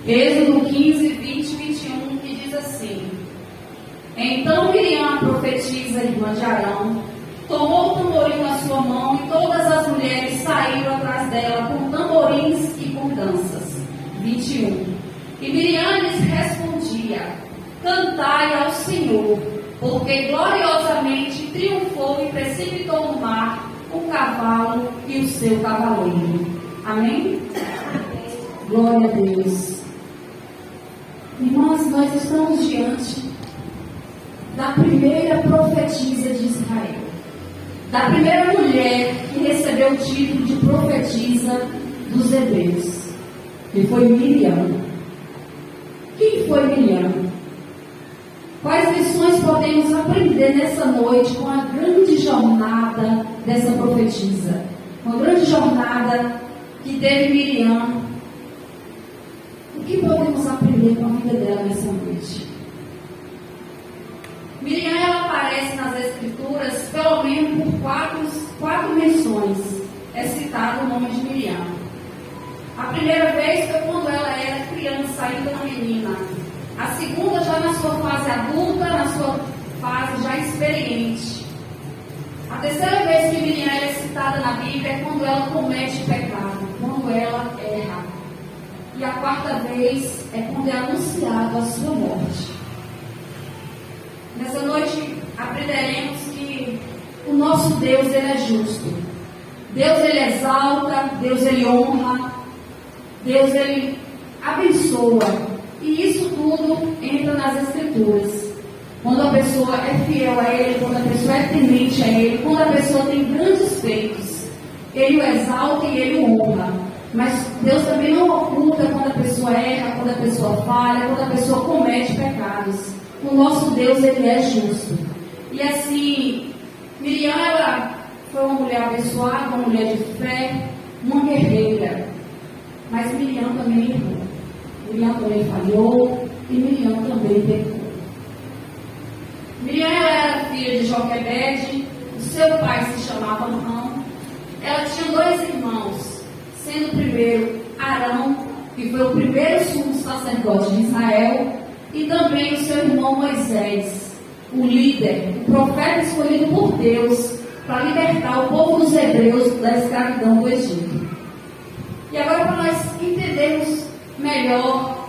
Êxodo 15, 20 e 21, que diz assim: Então Miriam, profetisa, irmã de Arão, tomou o tamborim na sua mão e todas as mulheres saíram atrás dela com tamborins e com danças. 21. E Miriam lhes respondia: Cantai ao Senhor, porque gloriosamente triunfou e precipitou no mar o cavalo e o seu cavaleiro. Amém? Glória a Deus. Irmãos, nós estamos diante da primeira profetisa de Israel, da primeira mulher que recebeu o título de profetisa dos hebreus, que foi Miriam. Quem foi Miriam? Quais lições podemos aprender nessa noite com a grande jornada dessa profetisa? Com a grande jornada que teve Miriam. O que podemos aprender com a vida dela nessa noite? Miriam, ela aparece nas Escrituras pelo menos por quatro menções. É citado o nome de Miriam. A primeira vez foi quando ela era criança, ainda uma menina. A segunda já na sua fase adulta, na sua fase já experiente. A terceira vez que Miriam é citada na Bíblia é quando ela comete pecado, quando ela erra. E a quarta vez é quando é anunciada a sua morte. Nessa noite aprenderemos que o nosso Deus, Ele é justo. Deus, Ele exalta, Deus, Ele honra, Deus, Ele abençoa. E isso tudo entra nas Escrituras. Quando a pessoa é fiel a Ele, quando a pessoa é temente a Ele, quando a pessoa tem grandes feitos, Ele o exalta e Ele o honra. Mas Deus também não oculta quando a pessoa erra, quando a pessoa falha, quando a pessoa comete pecados. O nosso Deus, Ele é justo. E assim, Miriam, ela foi uma mulher abençoada, uma mulher de fé, uma guerreira. Mas Miriam também errou. Miriam também falhou e Miriam também pecou. Miriam, ela era filha de Joquebede, o seu pai se chamava Arão. Ela tinha dois irmãos, sendo o primeiro Arão, que foi o primeiro sumo sacerdote de Israel, e também o seu irmão Moisés, o líder, o profeta escolhido por Deus para libertar o povo dos hebreus da escravidão do Egito. E agora, para nós entendermos melhor,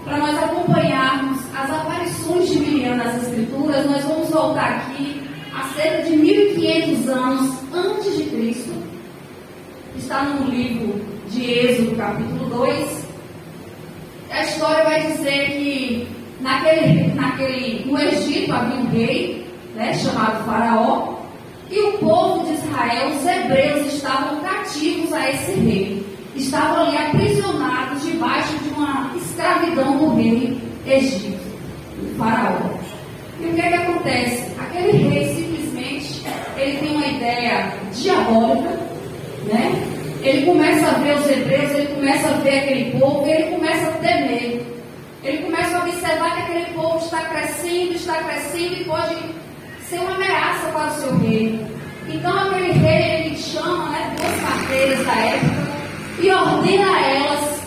para nós acompanharmos as aparições de Miriam nas Escrituras, nós vamos voltar aqui a cerca de 1500 anos antes de Cristo. Está no livro de Êxodo, capítulo 2. A história vai dizer que no Egito havia um rei, chamado Faraó, e o povo de Israel, os hebreus, estavam cativos a esse rei. Estavam ali aprisionados debaixo de uma escravidão do rei Egito, do Faraó. E o que é que acontece? Aquele rei simplesmente, ele tem uma ideia diabólica, né? Ele começa a ver os hebreus, ele começa a ver aquele povo, ele começa a temer. Ele começa a observar que aquele povo está crescendo e pode ser uma ameaça para o seu reino. Então aquele rei, ele chama duas parteiras da época e ordena a elas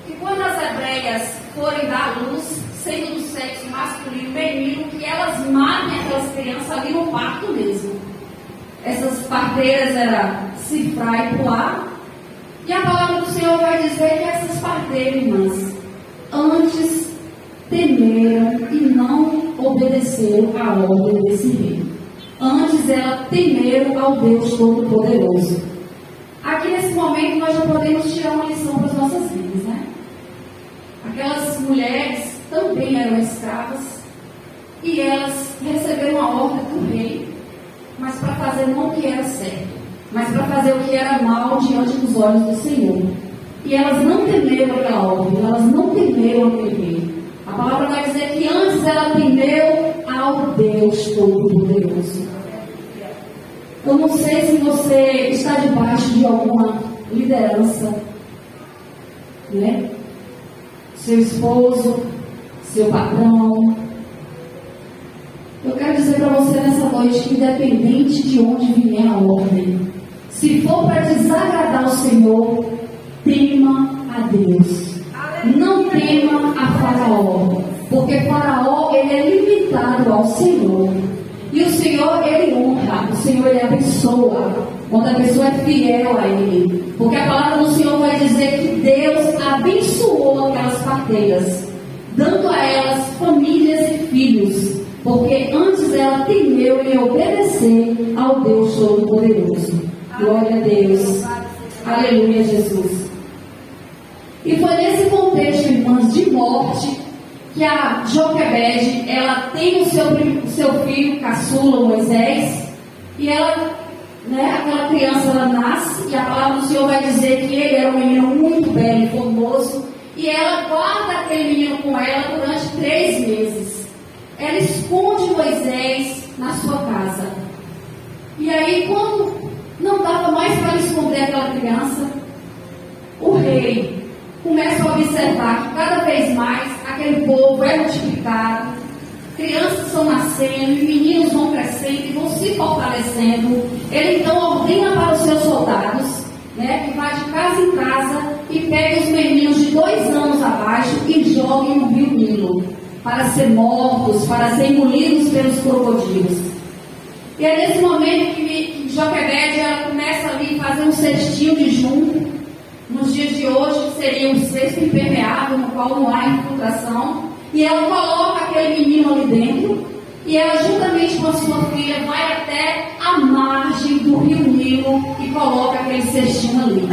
que quando as hebreias forem dar luz, sendo do sexo masculino e feminino, que elas matem aquelas crianças ali no parto mesmo. Essas parteiras eram Cifra e Puá. E a palavra do Senhor vai dizer que essas parteiras, irmãs, antes temeram e não obedeceram à ordem desse rei. Antes elas temeram ao Deus Todo-Poderoso. Aqui nesse momento nós já podemos tirar uma lição para as nossas vidas, né? Aquelas mulheres também eram escravas e elas receberam a ordem do rei, mas para fazer não o que era certo, mas para fazer o que era mal diante dos olhos do Senhor. E elas não temeram aquela ordem, elas não temeram aquele rei. A palavra vai dizer que antes ela temeu ao Deus Todo-Poderoso. Eu não sei se você está debaixo de alguma liderança, né? Seu esposo, seu patrão. Eu quero dizer para você nessa noite que independente de onde vier a ordem, se for para desagradar o Senhor, tema a Deus. não tema a Faraó, porque Faraó ele é limitado ao Senhor. E o Senhor, ele honra, o Senhor, ele abençoa, quando a pessoa é fiel a ele. Porque a palavra do Senhor vai dizer que Deus abençoou aquelas parteiras, dando a elas famílias e filhos, porque antes ela temeu em obedecer ao Deus Todo-Poderoso. Glória a Deus. Aleluia, Jesus. E foi nesse contexto, irmãs, de morte, que a Joquebede, ela tem o seu filho caçula, Moisés, e ela, aquela criança, ela nasce, e a palavra do Senhor vai dizer que ele era um menino muito belo e formoso, e ela guarda aquele menino com ela durante 3 meses. Ela esconde Moisés na sua casa. E aí, quando não dava mais para esconder aquela criança, o rei começa a observar que cada vez mais aquele povo é multiplicado, crianças estão nascendo, e meninos vão crescendo e vão se fortalecendo. Ele então ordena para os seus soldados, que vá de casa em casa e pegue os meninos de 2 anos abaixo e joguem no rio Nilo, para ser mortos, para ser engolidos pelos crocodilos. E é nesse momento que Joquebede, ela começa ali a fazer um cestinho de junco. Nos dias de hoje seria um cesto impermeável, no qual não há infiltração, e ela coloca aquele menino ali dentro, e ela juntamente com a sua filha vai até a margem do rio Nilo e coloca aquele cestinho ali.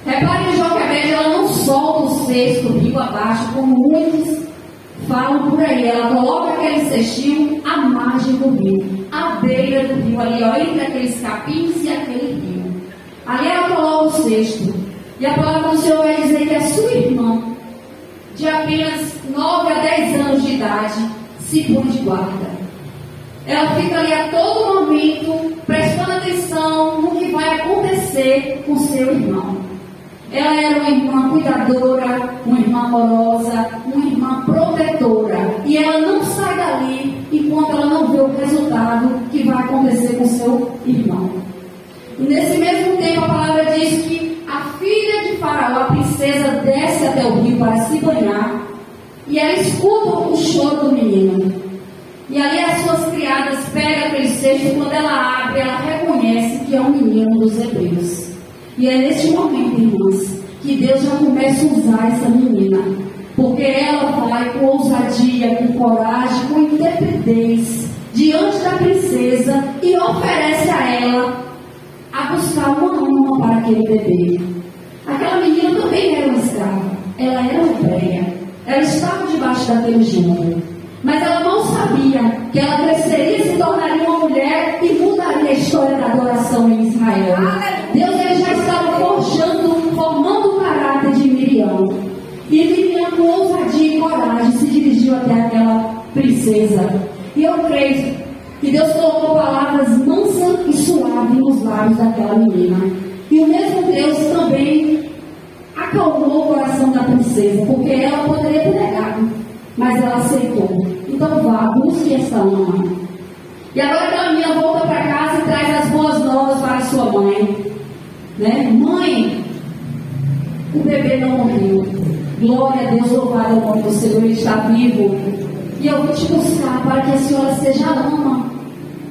Repare que Joquebede, ela não solta o cesto do rio abaixo, como muitos falam por aí. Ela coloca aquele cestinho à margem do rio, à beira do rio, ali entre aqueles capins e aquele rio. Ali ela coloca o cesto. E a palavra do Senhor vai dizer que a sua irmã, de apenas 9 a 10 anos de idade, se põe de guarda. Ela fica ali a todo momento, prestando atenção no que vai acontecer com seu irmão. Ela era uma irmã cuidadora, uma irmã amorosa, uma irmã protetora. E ela não sai dali enquanto ela não vê o resultado que vai acontecer com seu irmão. E nesse mesmo tempo a palavra diz que a filha de Faraó, a princesa, desce até o rio para se banhar, e ela escuta o choro do menino. E ali as suas criadas pegam aquele cesto, e quando ela abre, ela reconhece que é um menino dos hebreus. E é neste momento, irmãs, que Deus já começa a usar essa menina, porque ela vai com ousadia, com coragem, com intrepidez diante da princesa e oferece a ela a buscar uma alma para aquele bebê. Aquela menina também era uma escrava, ela era hebreia, ela estava debaixo daquele jugo, mas ela não sabia que ela cresceria e se tornaria uma mulher e mudaria a história da adoração em Israel. Deus, ele já estava formando o caráter de Miriam, e Miriam, com ousadia e coragem, se dirigiu até aquela princesa. E eu creio que Deus colocou palavras mansas e suaves nos lábios daquela menina. E o mesmo Deus também acalmou o coração da princesa, porque ela poderia ter negado, mas ela aceitou. Então vá, busque essa alma. E agora aquela menina volta para casa e traz as boas novas para sua mãe. Mãe, o bebê não morreu. Glória a Deus, louvado o nome do Senhor, ele está vivo. E eu vou te buscar para que a senhora seja a ama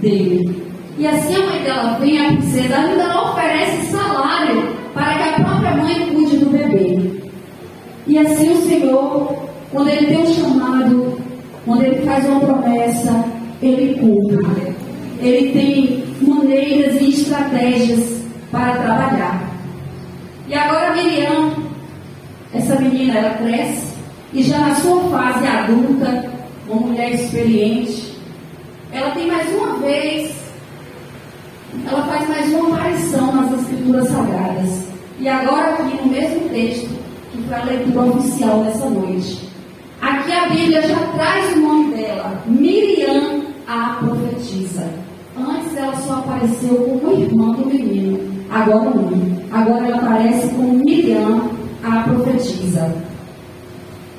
dele. E assim a mãe dela vem, a princesa, ainda ela oferece salário para que a própria mãe cuide do bebê. E assim o Senhor, quando ele tem um chamado, quando ele faz uma promessa, ele cumpre. Ele tem maneiras e estratégias para trabalhar. E agora Miriam, essa menina, ela cresce, e já na sua fase adulta, uma mulher experiente, ela tem mais uma vez, ela faz mais uma aparição nas Escrituras Sagradas. E agora aqui no mesmo texto, que foi a leitura oficial dessa noite, aqui a Bíblia já traz o nome dela, Miriam, a profetisa. Antes ela só apareceu como irmã do menino, agora não. Agora ela aparece como Miriam, a profetisa.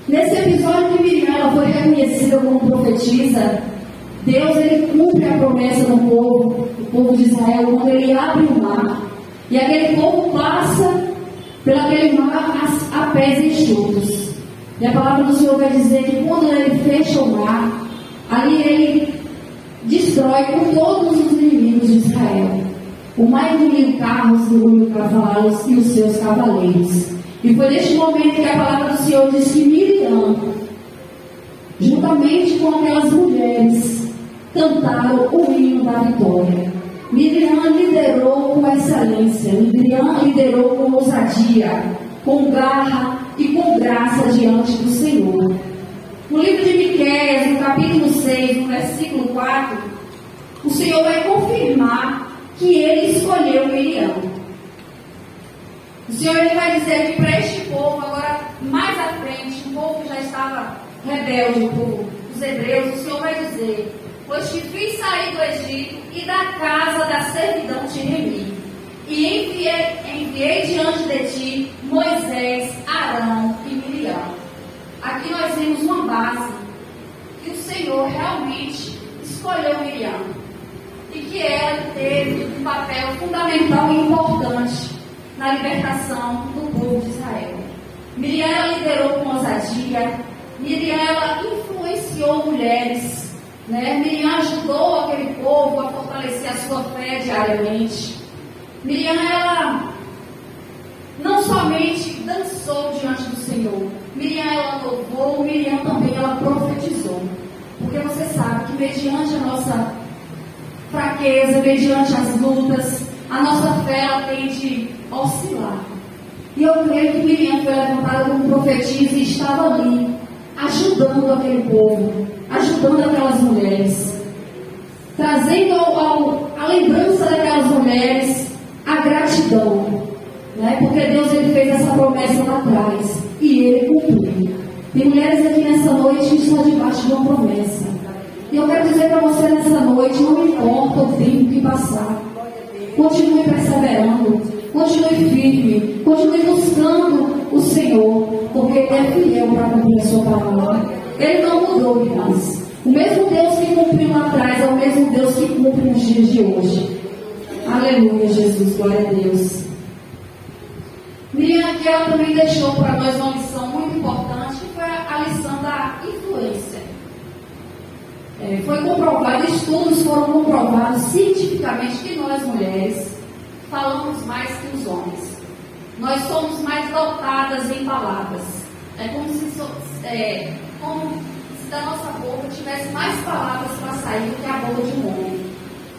Nesse episódio que Miriam ela foi reconhecida como profetisa, Deus ele cumpre a promessa do povo de Israel, quando ele abre o mar. E aquele povo passa pelo aquele mar a pés enxutos. E a palavra do Senhor vai dizer que quando ele fecha o mar, ali ele destrói com todos os inimigos de Israel. O mar engoliu carros, engoliu cavalos e os seus cavaleiros. E foi neste momento que a palavra do Senhor diz que Miriam, juntamente com aquelas mulheres, cantaram o hino da vitória. Miriam liderou com excelência, Miriam liderou com ousadia, com garra e com graça diante do Senhor. No livro de Miqueias, no capítulo 6, no versículo 4, o Senhor vai confirmar que ele escolheu Miriam. O Senhor ele vai dizer que para este povo, agora mais à frente, um povo que já estava rebelde, o povo dos hebreus, o Senhor vai dizer: pois te fiz sair do Egito e da casa da servidão te remi, e enviei diante de ti Moisés, Arão e Miriam. Aqui nós temos uma base que o Senhor realmente escolheu Miriam e que ela teve um papel fundamental e importante na libertação do povo de Israel. Miriam ela liderou com ousadia, Miriam ela influenciou mulheres, né? Miriam ajudou aquele povo a fortalecer a sua fé diariamente. Miriam ela não somente dançou diante do Senhor, Miriam ela louvou, Miriam também ela profetizou. Porque você sabe que mediante a nossa fraqueza, mediante as lutas, a nossa fé ela tem de oscilar. E eu creio que Miriam foi levantada como profetisa e estava ali, ajudando aquele povo, ajudando aquelas mulheres, trazendo a lembrança daquelas mulheres a gratidão, né? Porque Deus ele fez essa promessa lá atrás e ele cumpriu. Tem mulheres aqui nessa noite que estão debaixo de uma promessa. E eu quero dizer para você nessa noite, não importa o tempo que passar, continue perseverando, continue firme, continue buscando o Senhor, porque Ele é fiel para cumprir a sua palavra. Ele não mudou, irmãs. O mesmo Deus que cumpriu lá atrás é o mesmo Deus que cumpre nos dias de hoje. Aleluia, Jesus, glória a Deus. Miriam aqui ela também deixou para nós uma lição muito importante, que foi a lição da influência. Foi comprovado, estudos foram comprovados cientificamente que nós mulheres falamos mais que os homens. Nós somos mais dotadas em palavras. É como se da nossa boca tivesse mais palavras para sair do que a boca de um homem.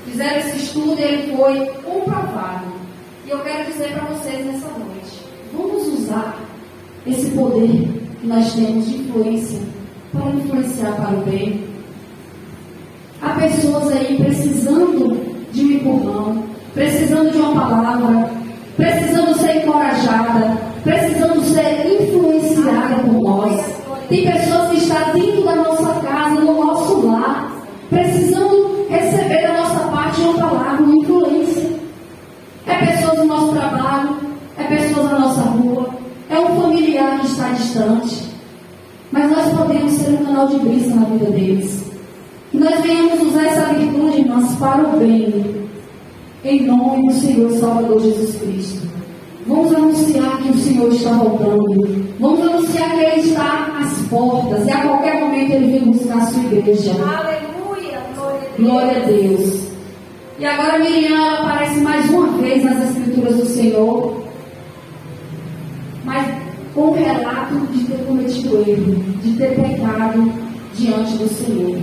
Fizeram esse estudo e ele foi comprovado. E eu quero dizer para vocês nessa noite, vamos usar esse poder que nós temos de influência para influenciar para o bem. Há pessoas aí precisando de um empurrão, precisando de uma palavra, precisando ser encorajada, precisando ser influenciada por nós. Tem pessoas que estão dentro da nossa casa, no nosso lar, precisando receber da nossa parte uma palavra, uma influência. É pessoas no nosso trabalho, é pessoas na nossa rua, é um familiar que está distante. Mas nós podemos ser um canal de bênção na vida deles. Que nós venhamos usar essa virtude, irmãs, para o bem, em nome do Senhor e Salvador Jesus Cristo. Vamos anunciar que o Senhor está voltando. Vamos anunciar que Ele está às portas e a qualquer momento Ele vem buscar a sua igreja. Aleluia, glória a Deus. E agora Miriam ela aparece mais uma vez nas Escrituras do Senhor, mas com o relato de ter cometido erro, de ter pecado diante do Senhor.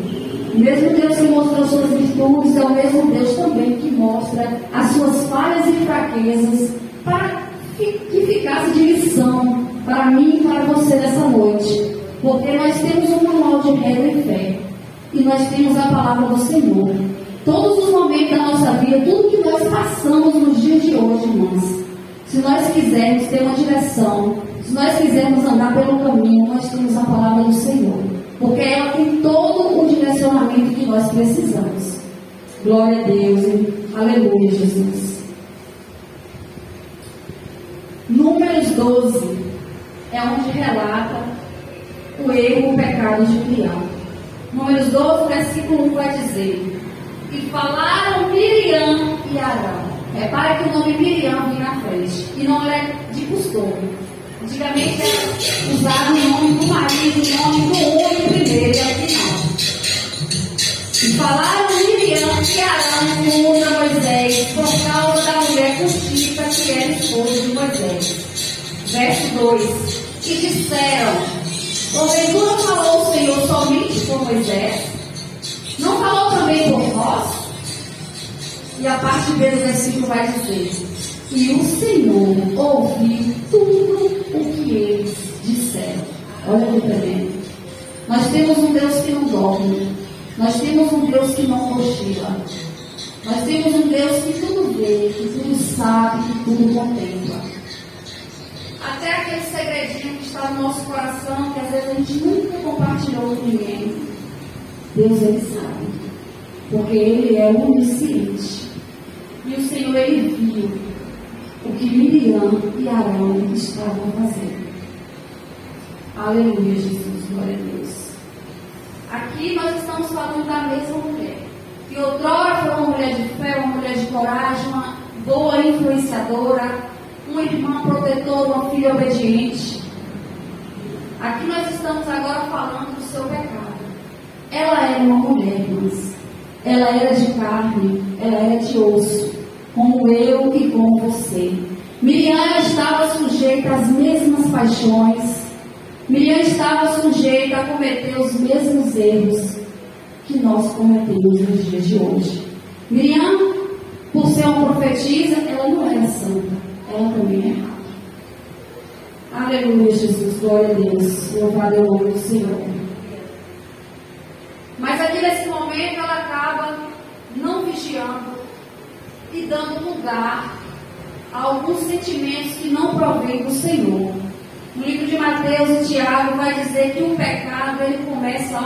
O mesmo Deus que mostrou suas virtudes é o mesmo Deus também que mostra as suas falhas e fraquezas para que ficasse de lição para mim e para você nessa noite. Porque nós temos um manual de regra e fé e nós temos a palavra do Senhor. Todos os momentos da nossa vida, tudo que nós passamos nos dias de hoje, irmãos, se nós quisermos ter uma direção, se nós quisermos andar pelo caminho, nós temos a palavra do Senhor. Porque ela tem todo o direcionamento que nós precisamos. Glória a Deus. Aleluia, Jesus. Números 12 é onde relata o erro, o pecado de Miriam. Números 12, versículo 1 vai dizer: e falaram Miriam e Arão. Repare que o nome Miriam vem na frente. E não é de costume. Antigamente era usado o nome do marido rebelde? Porventura falou o Senhor somente por Moisés? Não falou também por nós? E a parte B do versículo vai dizer: e o Senhor ouviu tudo o que eles disseram. Olha que tremendo. Nós temos um Deus que não dorme. Nós temos um Deus que não cochila. Nós temos um Deus que tudo vê, que tudo sabe, que tudo contempla. Até aquele segredinho que está no nosso coração, que às vezes a gente nunca compartilhou com ninguém. Deus, Ele sabe. Porque Ele é onisciente. E o Senhor, Ele viu o que Miriam e Arão estavam fazendo. Aleluia, Jesus, glória a Deus. Aqui nós estamos falando da mesma mulher, que outrora foi uma mulher de fé, uma mulher de coragem, uma boa influenciadora, uma irmã protetora, uma filha obediente. Aqui nós estamos agora falando do seu pecado. Ela era uma mulher, irmãs. Ela era de carne, ela era de osso, como eu e como você. Miriam estava sujeita às mesmas paixões. Miriam estava sujeita a cometer os mesmos erros que nós cometemos nos dias de hoje. Miriam, por ser uma profetisa, ela não era santa. Ela também é errada. Aleluia, Jesus, glória a Deus. Louvado é o nome do Senhor. Mas aqui nesse momento ela acaba não vigiando e dando lugar a alguns sentimentos que não provêm do Senhor. No livro de Mateus e Tiago vai dizer que o pecado, ele começa,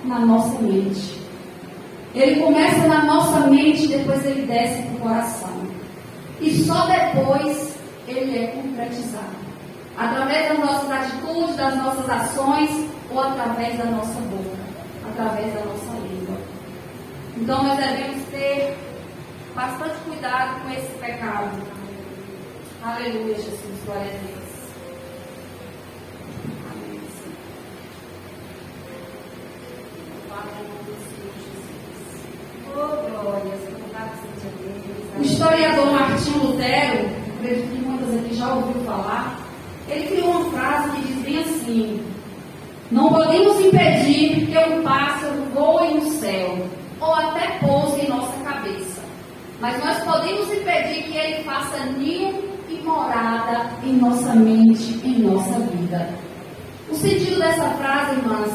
na nossa mente. Ele começa na nossa mente e depois ele desce para o coração. E só depois ele é concretizado. Através das nossas atitudes, das nossas ações ou através da nossa boca, através da nossa língua. Então nós devemos ter bastante cuidado com esse pecado. Aleluia, Jesus, glória a Deus. O historiador Martinho Lutero, acredito que muitas aqui já ouviram falar, ele criou uma frase que dizia assim: não podemos impedir que um pássaro voe no céu, ou até pouse em nossa cabeça, mas nós podemos impedir que ele faça ninho e morada em nossa mente, em nossa vida. O sentido dessa frase, irmãs,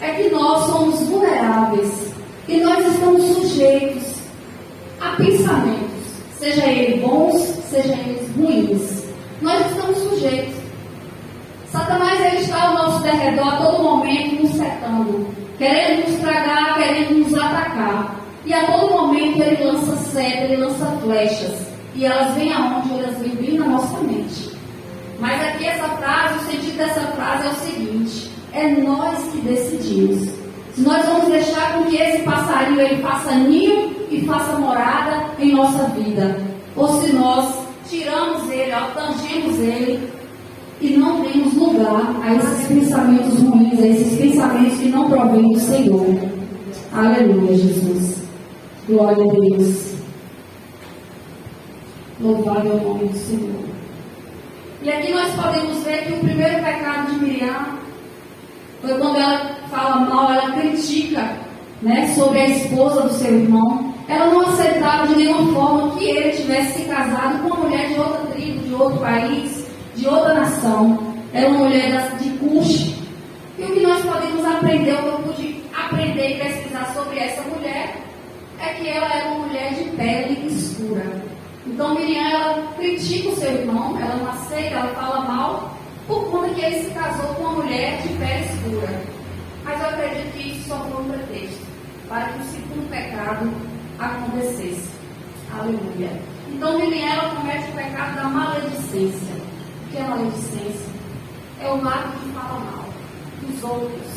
é que nós somos vulneráveis e nós estamos sujeitos a pensamentos, seja eles bons, seja eles ruins. Nós estamos sujeitos. Satanás, ele está ao nosso derredor a todo momento nos cercando, querendo nos tragar, querendo nos atacar. E a todo momento ele lança seta, ele lança flechas. E elas vêm aonde? Elas vêm na nossa mente. Mas aqui essa frase, o sentido dessa frase é o seguinte: é nós que decidimos. Se nós vamos deixar com que esse passarinho ele faça ninho e faça morada em nossa vida, ou se nós tiramos ele, tangemos ele e não demos lugar a esses pensamentos ruins, a esses pensamentos que não provêm do Senhor. Aleluia, Jesus. Glória a Deus. Louvado é o nome do Senhor. E aqui nós podemos ver que o primeiro pecado de Miriam foi quando ela fala mal, ela critica, sobre a esposa do seu irmão. Ela não aceitava de nenhuma forma que ele tivesse se casado com uma mulher de outra tribo, de outro país, de outra nação. Era uma mulher de Cush. E o que nós podemos aprender, o que eu pude aprender e pesquisar sobre essa mulher, é que ela era uma mulher de pele escura. Então Miriam, ela critica o seu irmão, ela não aceita, ela fala mal, por conta que ele se casou com uma mulher de pele escura. Mas eu acredito que isso só foi um pretexto para que o segundo pecado acontecesse. Aleluia. Então Miriam, ela comete o pecado da maledicência. O que é maledicência? É o ato de falar mal dos outros.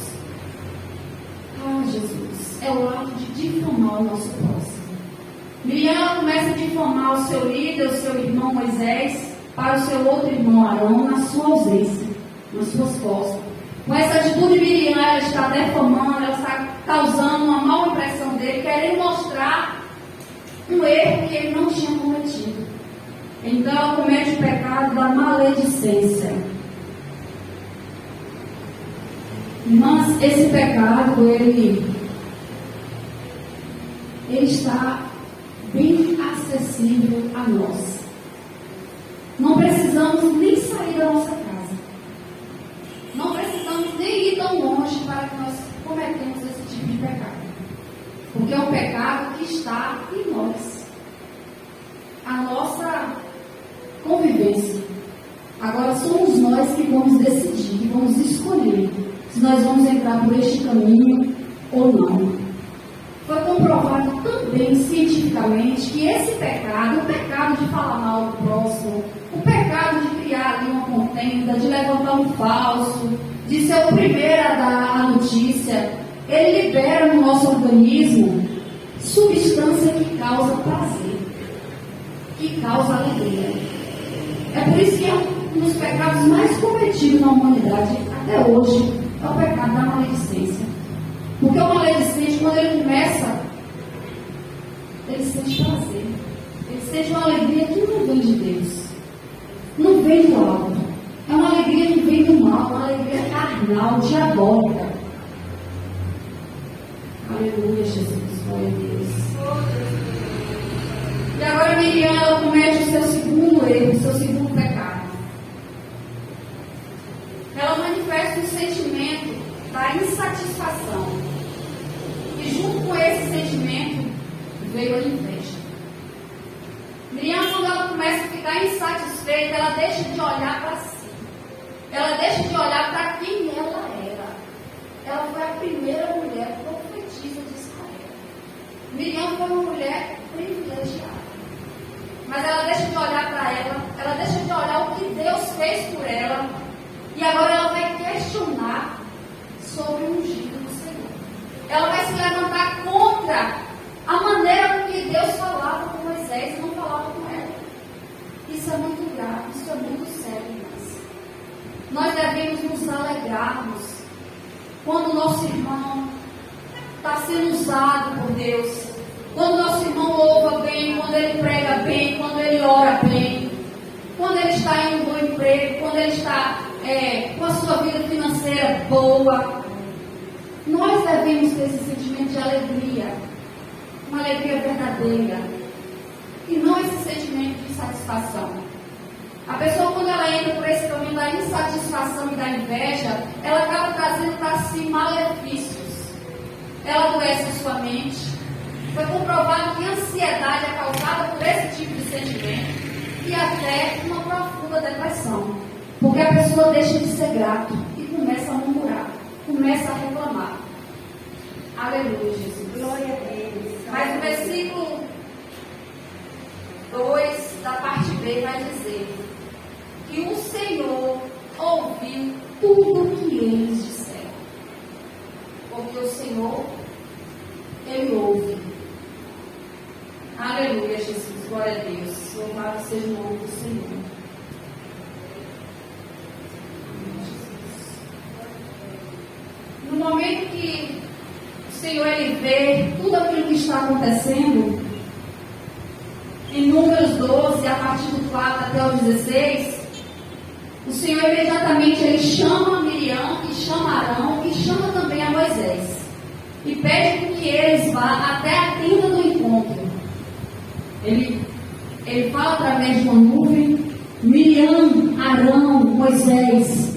Ah, Jesus. É o ato de difamar o nosso próximo. Miriam, ela começa a difamar o seu líder, o seu irmão Moisés, para o seu outro irmão Arão, na sua ausência, nas suas costas. Com essa atitude, Miriam, ela está defamando, ela está causando uma má impressão dele, querendo mostrar um erro que ele não tinha cometido. Então ela comete o pecado da maledicência. Irmãs, esse pecado, ele está bem acessível a nós. Não precisamos nem sair da nossa casa. Não precisamos nem ir tão longe para que nós cometemos esse tipo de pecado. Porque é um pecado que está em nós. A nossa convivência. Agora somos nós que vamos decidir, que vamos escolher se nós vamos entrar por este caminho ou não. Foi comprovado também cientificamente que esse pecado, o pecado de falar mal do próximo, o pecado de criar ali uma contenda, de levantar um falso, de ser o primeiro a dar a notícia, ele libera no nosso organismo substância que causa prazer, que causa alegria. É por isso que é um dos pecados mais cometidos na humanidade até hoje, é o pecado da maledicência. Porque o maledicente, quando ele começa, ele sente prazer. Ele sente uma alegria que não vem de Deus. Não vem do alto. É uma alegria que vem do mal, uma alegria carnal, diabólica. Aleluia, Jesus. Glória a Deus. E agora Miriam, ela comete o seu segundo erro, o seu segundo pecado. Ela manifesta o sentimento da insatisfação. E junto com esse sentimento veio a inveja. Miriam, quando ela começa a ficar insatisfeita, ela deixa de olhar para si. Ela deixa de olhar para quem ela era. Ela foi a primeira mulher profetisa de Israel. Miriam foi uma mulher privilegiada. Mas ela deixa de olhar para ela deixa de olhar o que Deus fez por ela. E agora ela vai questionar sobre o ungido do Senhor. Ela vai se levantar contra a maneira com que Deus falava com Moisés e não falava com ela. Isso é muito grave, isso é muito sério, irmãs. Nós devemos nos alegrarmos quando o nosso irmão está sendo usado por Deus, quando o nosso irmão louva bem, quando ele prega bem, quando ele ora bem, quando ele está em um bom emprego, quando ele está com a sua vida financeira boa. Nós devemos ter esse sentimento de alegria, uma alegria verdadeira, e não esse sentimento de insatisfação. A pessoa, quando ela entra por esse caminho da insatisfação e da inveja, ela acaba trazendo para si malefícios. Ela adoece a sua mente. Foi comprovado que a ansiedade é causada por esse tipo de sentimento e até uma profunda depressão. Porque a pessoa deixa de ser grato e começa a murmurar, começa a reclamar. Aleluia, Jesus. Glória a Deus. Mas o versículo 2 da parte B vai dizer que o Senhor ouviu tudo o que eles disseram. Porque o Senhor, Ele ouve. Aleluia, Jesus. Glória a Deus. Louvado seja o nome do Senhor. No momento que o Senhor ele vê tudo aquilo que está acontecendo, em Números 12, a partir do 4 até o 16, o Senhor imediatamente ele chama Miriam, e chama Arão, e chama também a Moisés, e pede que eles vá até a tenda do encontro. Ele fala através de uma nuvem: Miriam, Arão, Moisés,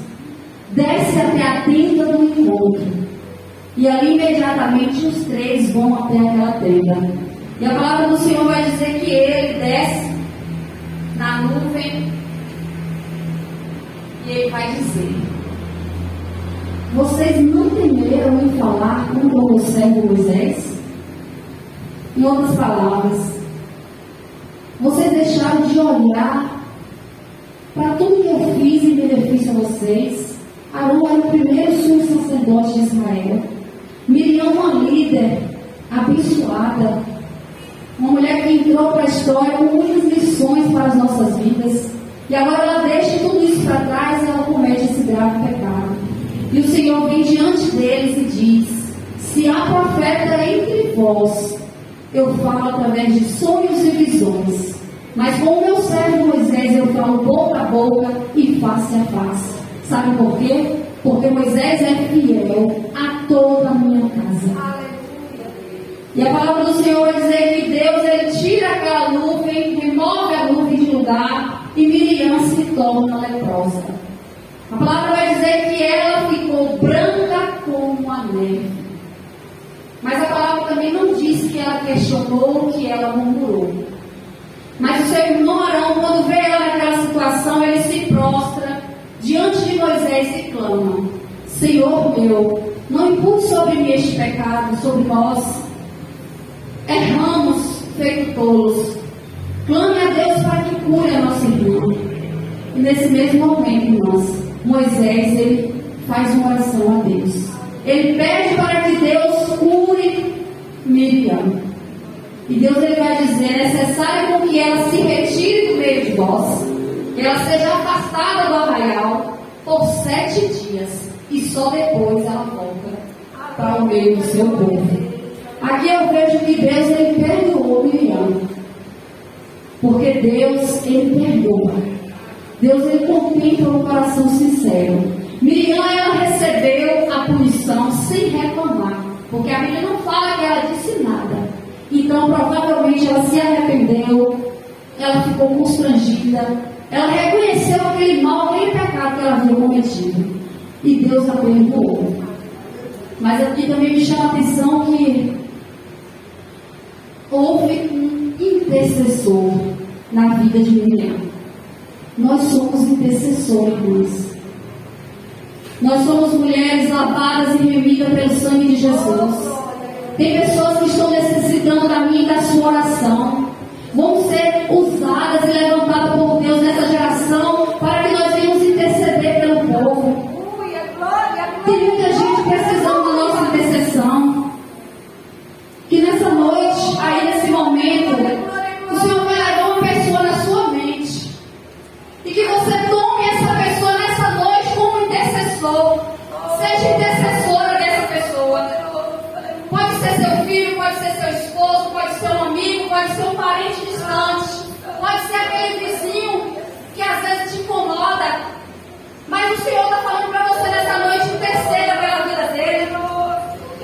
desce até a tenda do encontro. E ali imediatamente os três vão até aquela tenda. E a palavra do Senhor vai dizer que ele desce na nuvem e ele vai dizer: vocês não temeram em falar contra o meu servo Moisés? Em outras palavras, vocês deixaram de olhar para tudo que eu fiz em benefício a vocês. Arão era o primeiro sumo sacerdote de Israel. Miriam, uma líder abençoada, uma mulher que entrou para a história com muitas lições para as nossas vidas. E agora ela deixa tudo isso para trás e ela comete esse grave pecado. E o Senhor vem diante deles e diz: se há profeta entre vós, eu falo através de sonhos e visões, mas com o meu servo Moisés eu falo boca a boca e face a face. Sabe por quê? Porque Moisés é fiel palavra do Senhor vai dizer que Deus, ele tira aquela nuvem, remove a nuvem de lugar e Miriam se torna leprosa. A palavra vai dizer que ela ficou branca como a neve. Mas a palavra também não diz que ela questionou, que ela murmurou. Mas o seu irmão Arão, quando vê ela naquela situação, ele se prostra diante de Moisés e clama: Senhor meu, não impute sobre mim este pecado, sobre nós. Erramos, feito tolos. Clame a Deus para que cure a nossa irmã. E nesse mesmo momento, irmãs, Moisés, ele faz uma oração a Deus. Ele pede para que Deus cure Miriam. E Deus, ele vai dizer: é necessário que ela se retire do meio de vós, que ela seja afastada do arraial por 7 dias, e só depois ela volta para o meio do seu povo. Aqui eu vejo que Deus, ele perdoou Miriam, porque Deus, ele perdoa. Deus, ele contempla um coração sincero. Miriam, ela recebeu a punição sem reclamar, porque a Bíblia não fala que ela disse nada. Então, provavelmente, ela se arrependeu, ela ficou constrangida, ela reconheceu aquele mal, aquele pecado que ela havia cometido, e Deus a perdoou. Mas aqui também me chama a atenção que houve um intercessor na vida de Miriam. Nós somos intercessores. Nós somos mulheres lavadas e remidas pelo sangue de Jesus. Tem pessoas que estão necessitando da minha e da sua oração. Vão ser usadas e levantadas por Deus nessa geração para que nós venhamos interceder pelo povo. Tem muita gente precisando da nossa intercessão. Que nessa noite, aí nesse momento, o Senhor vai levar uma pessoa na sua mente. E que você tome essa pessoa nessa noite como intercessor. Seja intercessora dessa pessoa. Pode ser seu filho, pode ser seu esposo, pode ser um amigo, pode ser um parente distante, pode ser aquele vizinho que às vezes te incomoda. Mas o Senhor está falando para você nessa noite: interceda pela vida dele.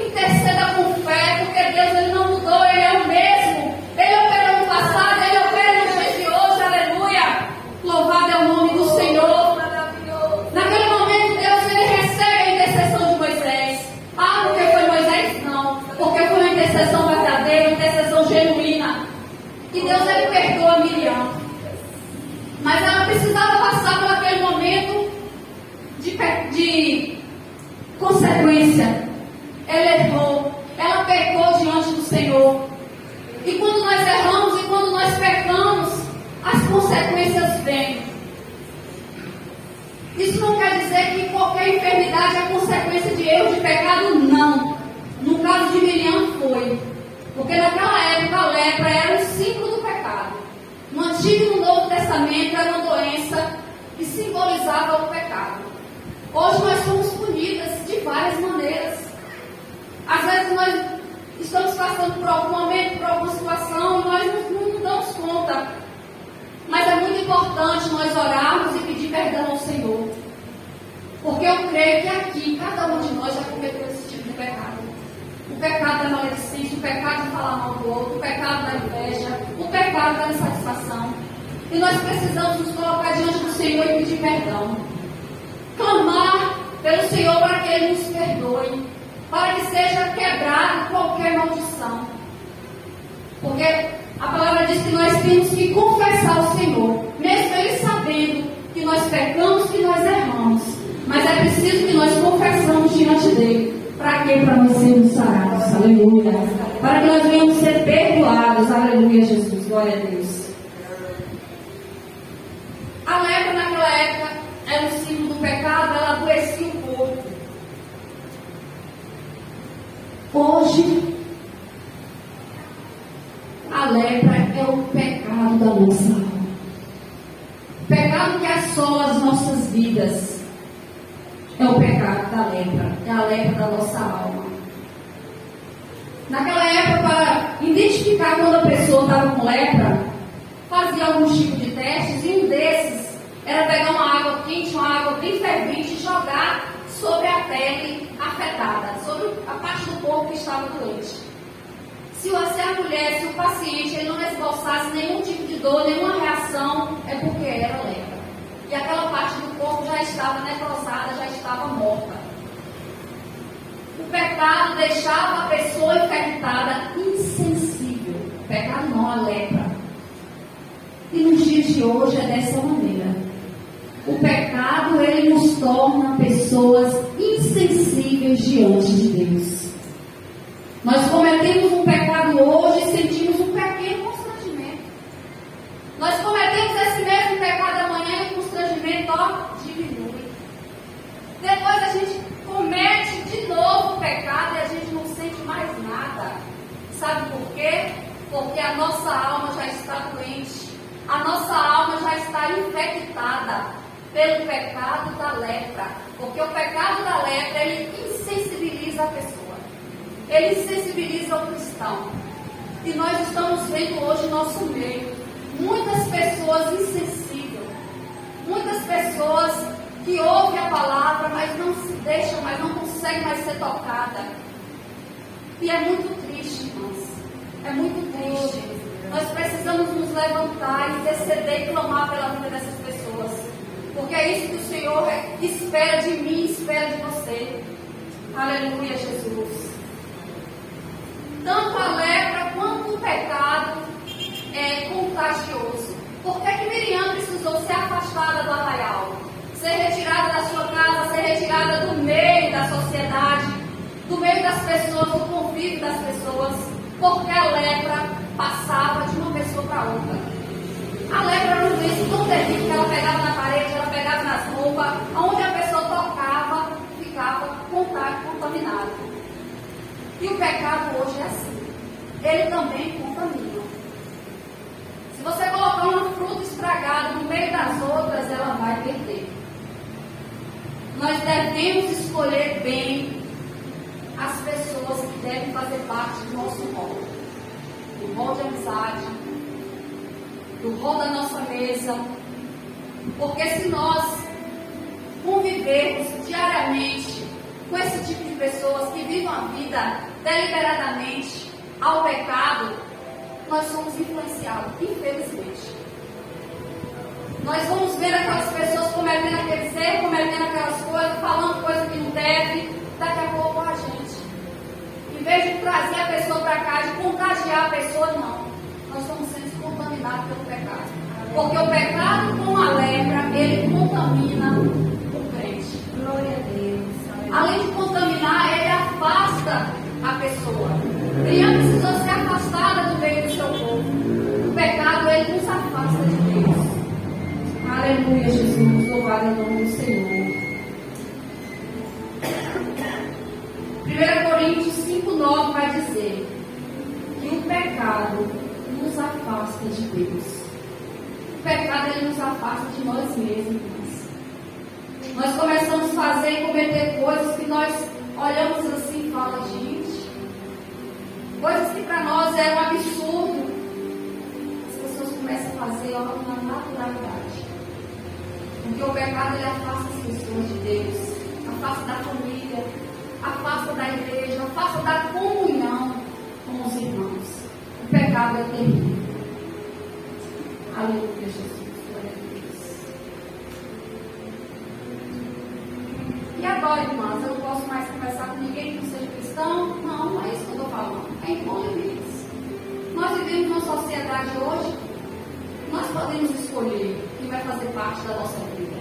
Interceda com fé, porque Deus, ele não mudou, ele é o mesmo. Ele opera no passado, ele opera nos dias de hoje, aleluia. Louvado é o nome do Senhor. Naquele momento, Deus, ele recebe a intercessão de Moisés. Ah, porque foi Moisés? Não, porque foi uma intercessão verdadeira, uma intercessão genuína. E Deus, ele perdoa Miriam. Mas ela precisava passar por aquele momento de consequência. Ela errou, ela pecou diante do Senhor. E quando nós erramos e quando nós pecamos, as consequências vêm. Isso não quer dizer que qualquer enfermidade é consequência de erro, de pecado, não. No caso de Miriam foi. Porque naquela época a lepra era um símbolo do pecado. No Antigo e no Novo Testamento era uma doença que simbolizava o pecado. Hoje nós somos punidas de várias maneiras. Às vezes nós estamos passando por algum momento, por alguma situação, e nós não damos conta. Mas é muito importante nós orarmos e pedir perdão ao Senhor. Porque eu creio que aqui, cada um de nós já cometeu esse tipo de pecado. O pecado da maledicência, o pecado de falar mal do outro, o pecado da inveja, o pecado da insatisfação. E nós precisamos nos colocar diante do Senhor e pedir perdão. Clamar pelo Senhor para que Ele nos perdoe, para que seja quebrada qualquer maldição. Porque a palavra diz que nós temos que confessar ao Senhor, mesmo Ele sabendo que nós pecamos, que nós erramos. Mas é preciso que nós confessamos diante dEle. Para quê? Para nós sermos sarados. Aleluia. Para que nós venhamos ser perdoados. Aleluia, Jesus. Glória a Deus. A lepra naquela época era um símbolo do pecado, ela adoecia o corpo. Hoje, a lepra é o pecado da nossa alma. O pecado que assola as nossas vidas é o pecado da lepra, é a lepra da nossa alma. Naquela época, para identificar quando a pessoa estava com lepra, fazia algum tipo de testes, e um desses era pegar uma água quente, uma água bem fervente, e jogar sobre a pele afetada, sobre a parte do corpo que estava doente. Se a mulher, se o paciente ele não esboçasse nenhum tipo de dor, nenhuma reação, é porque era lepra. E aquela parte do corpo já estava necrosada, já estava morta. O pecado deixava a pessoa infectada insensível. O pecado não, a lepra. E nos dias de hoje é dessa maneira. O pecado, ele nos torna pessoas insensíveis diante de Deus. Nós cometemos um pecado hoje e sentimos um pequeno constrangimento. Nós cometemos esse mesmo pecado amanhã e o constrangimento diminui. Depois a gente comete de novo o pecado e a gente não sente mais nada. Sabe por quê? Porque a nossa alma já está doente. A nossa alma já está infectada pelo pecado da lepra. Porque o pecado da lepra, ele insensibiliza a pessoa. Ele insensibiliza o cristão. E nós estamos vendo hoje no nosso meio muitas pessoas insensíveis. Muitas pessoas que ouvem a palavra, mas não se deixam, mas não conseguem mais ser tocadas. E é muito triste, irmãos. É muito triste. Nós precisamos nos levantar, interceder e clamar pela vida dessas pessoas. Porque é isso que o Senhor espera de mim, espera de você. Aleluia, Jesus. Tanto a lepra quanto o pecado é contagioso. Por que Miriam precisou ser afastada do arraial? Ser retirada da sua casa, ser retirada do meio da sociedade, do meio das pessoas, do convívio das pessoas? Porque a lepra passava de uma pessoa para outra. A lepra era um vício tão terrível que ela pegava na parede, ela pegava nas roupas, onde a pessoa tocava, ficava contaminado. E o pecado hoje é assim. Ele também contamina. Se você colocar uma fruta estragada no meio das outras, ela vai perder. Nós devemos escolher bem as pessoas que devem fazer parte do nosso rol. Do rol de amizade, do rol da nossa mesa. Porque se nós convivermos diariamente com esse tipo de pessoas que vivem a vida deliberadamente ao pecado, nós somos influenciados, infelizmente. Nós vamos ver aquelas pessoas cometendo aqueles erros, cometendo aquelas coisas, falando coisas que não deve, daqui a pouco a gente. Em vez de trazer a pessoa para cá, de contagiar a pessoa, não. Nós estamos sendo contaminados pelo pecado. Porque o pecado, com a lepra, ele contamina o crente. Glória a Deus. Além de contaminar, ele afasta a pessoa. Miriam precisou ser afastada do meio do seu povo. O pecado, ele nos afasta de Deus. Aleluia, Jesus. Louvado é o nome do Senhor. 1 Coríntios 5,9 vai dizer que o pecado nos afasta de Deus. O pecado, ele nos afasta de nós mesmos. Nós começamos a fazer e cometer coisas que nós olhamos assim e falamos, gente, coisas que para nós é um absurdo. As pessoas começam a fazer algo na naturalidade. Porque o pecado, ele afasta as pessoas de Deus, afasta da família, afasta da igreja, afasta da comunhão com os irmãos. O pecado é terrível. Aleluia, Jesus. E agora, irmãs, eu não posso mais conversar com ninguém que não seja cristão? Não, não é isso que eu estou falando. É impor limites. Nós vivemos numa sociedade hoje, nós podemos escolher quem vai fazer parte da nossa vida.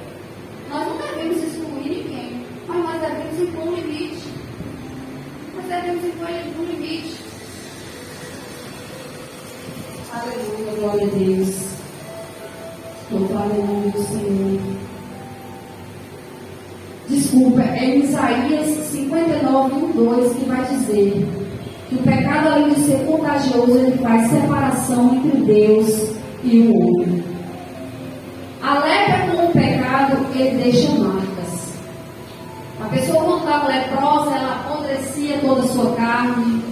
Nós não devemos excluir ninguém, mas nós devemos impor um limite. Nós devemos impor um limite. Aleluia, glória a Deus. Louvado o nome do Senhor. Desculpa, é em Isaías 59:1-2 que vai dizer que o pecado, além de ser contagioso, ele faz separação entre Deus e o homem. A lepra com o pecado, ele deixa marcas. A pessoa, quando estava leprosa, ela apodrecia toda a sua carne,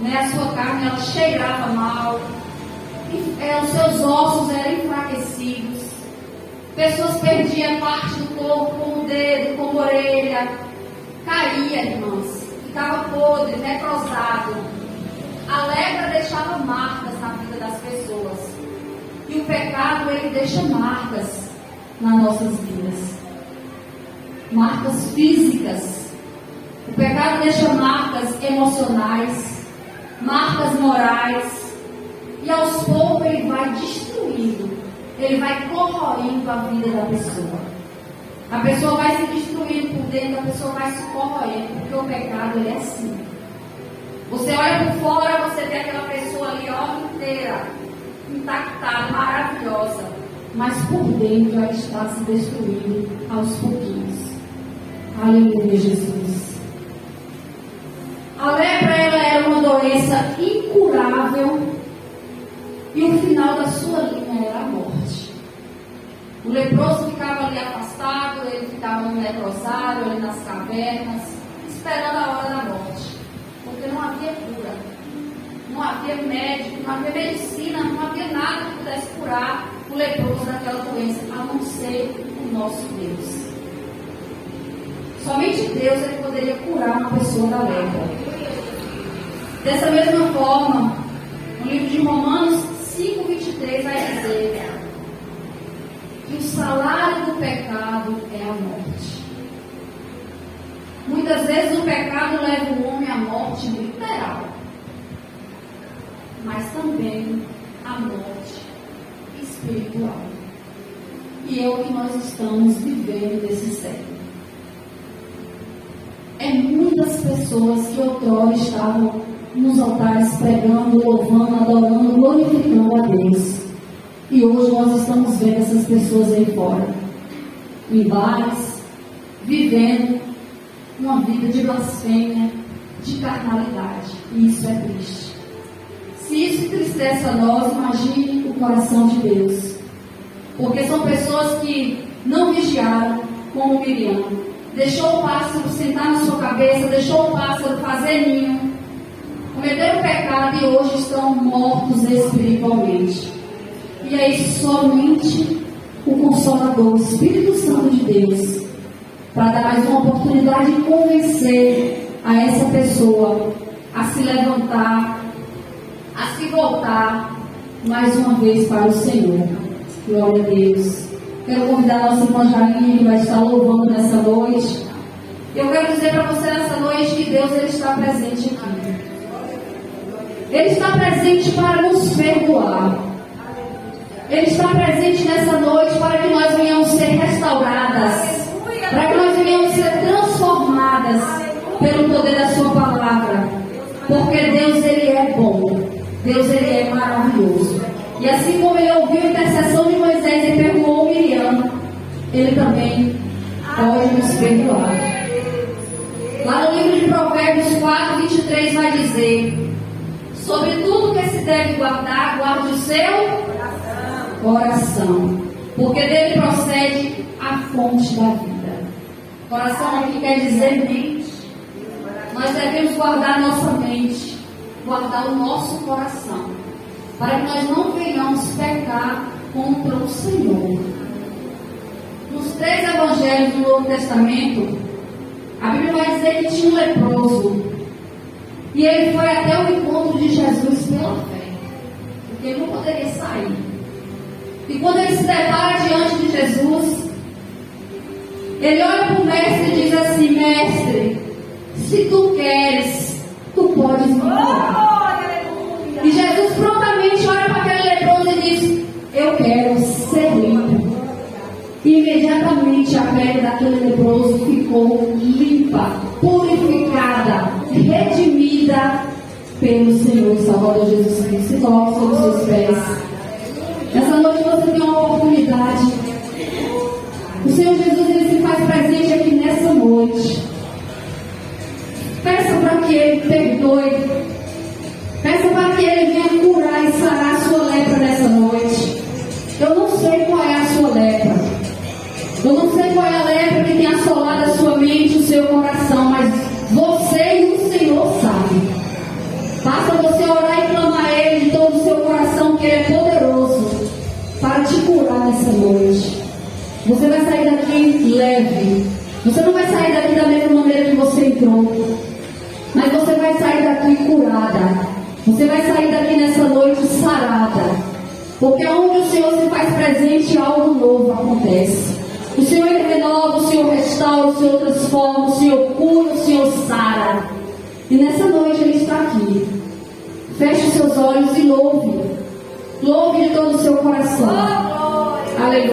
né? A sua carne, ela cheirava mal, os seus ossos eram enfraquecidos. Pessoas perdiam parte do corpo, como o dedo, como a orelha. Caía, irmãos. Ficava podre, necrosado. A lepra deixava marcas na vida das pessoas. E o pecado, ele deixa marcas nas nossas vidas. Marcas físicas. O pecado deixa marcas emocionais, marcas morais. E aos poucos ele vai destruindo, ele vai corroendo a vida da pessoa. A pessoa vai se destruindo por dentro, a pessoa vai se corroendo, porque o pecado ele é assim. Você olha por fora, você vê aquela pessoa ali, ó, inteira, intactada, maravilhosa. Mas por dentro ela está se destruindo aos pouquinhos. Aleluia, Jesus. A lepra, ela era uma doença incurável e o final da sua linha era a morte. O leproso ficava ali afastado, ele ficava no leprosário, ali nas cavernas, esperando a hora da morte. Porque não havia cura, não havia médico, não havia medicina, não havia nada que pudesse curar o leproso daquela doença, a não ser o nosso Deus. Somente Deus ele poderia curar uma pessoa da lepra. Dessa mesma forma, no livro de Romanos 5:23 vai dizer que o salário do pecado é a morte. Muitas vezes o pecado leva o homem à morte literal, mas também à morte espiritual. E é o que nós estamos vivendo nesse século. Muitas pessoas que outrora estavam nos altares pregando, louvando, adorando, glorificando a Deus. E hoje nós estamos vendo essas pessoas aí fora, em bares, vivendo uma vida de blasfêmia, de carnalidade. E isso é triste. Se isso entristece a nós, imagine o coração de Deus. Porque são pessoas que não vigiaram como Miriam. Deixou o pássaro sentar na sua cabeça, deixou o pássaro fazer ninho. Cometeram pecado e hoje estão mortos espiritualmente. E aí somente o Consolador, o Espírito Santo de Deus, para dar mais uma oportunidade de convencer a essa pessoa a se levantar, a se voltar mais uma vez para o Senhor. Glória a Deus. Quero convidar a nossa irmã Jaline, que vai estar louvando nessa noite. Eu quero dizer para você nessa noite que Deus ele está presente aqui. Ele está presente para nos perdoar. Ele está presente nessa noite para que nós venhamos ser restauradas, para que nós venhamos ser transformadas pelo poder da sua palavra. Porque Deus ele é bom, Deus ele é maravilhoso. E assim como ele ouviu a intercessão de Moisés e perdoou Miriam, ele também pode nos perdoar. Lá no livro de Provérbios 4:23 vai dizer: sobre tudo que se deve guardar, guarde o seu coração, porque dele procede a fonte da vida. Coração aqui quer dizer mente. Nós devemos guardar nossa mente, guardar o nosso coração, para que nós não venhamos pecar contra o Senhor. Nos 3 evangelhos do Novo Testamento, a Bíblia vai dizer que tinha um leproso. E ele foi até o encontro de Jesus pela fé, porque ele não poderia sair. E quando ele se depara diante de Jesus, ele olha para o mestre e diz assim: mestre, se tu queres, tu podes me curar. E Jesus prontamente olha para aquele leproso e diz: eu quero ser limpo. E imediatamente a pele daquele leproso ficou limpa, purificada, redimida pelo Senhor e Salvador Jesus Cristo. Se coloque sobre os seus pés. Nessa noite você tem uma oportunidade. O Senhor Jesus ele se faz presente aqui nessa noite. Peça para que Ele perdoe. Peça para que Ele venha curar e sarar a sua lepra nessa noite. Eu não sei qual é a sua lepra. Eu não sei qual é a lepra que tem assolado a sua mente e o seu coração, mas você e o Senhor sabem. Basta você orar e clamar a Ele de todo o seu coração, que Ele é poderoso para te curar nessa noite. Você vai sair daqui leve. Você não vai sair daqui da mesma maneira que você entrou, mas você vai sair daqui curada. Você vai sair daqui nessa noite sarada, porque onde o Senhor se faz presente, algo novo acontece. O Senhor renova, o Senhor restaura, o Senhor transforma, o Senhor cura, o Senhor sara. E nessa noite Ele está aqui. Feche os seus olhos e louve. Louve de todo o seu coração. Aleluia.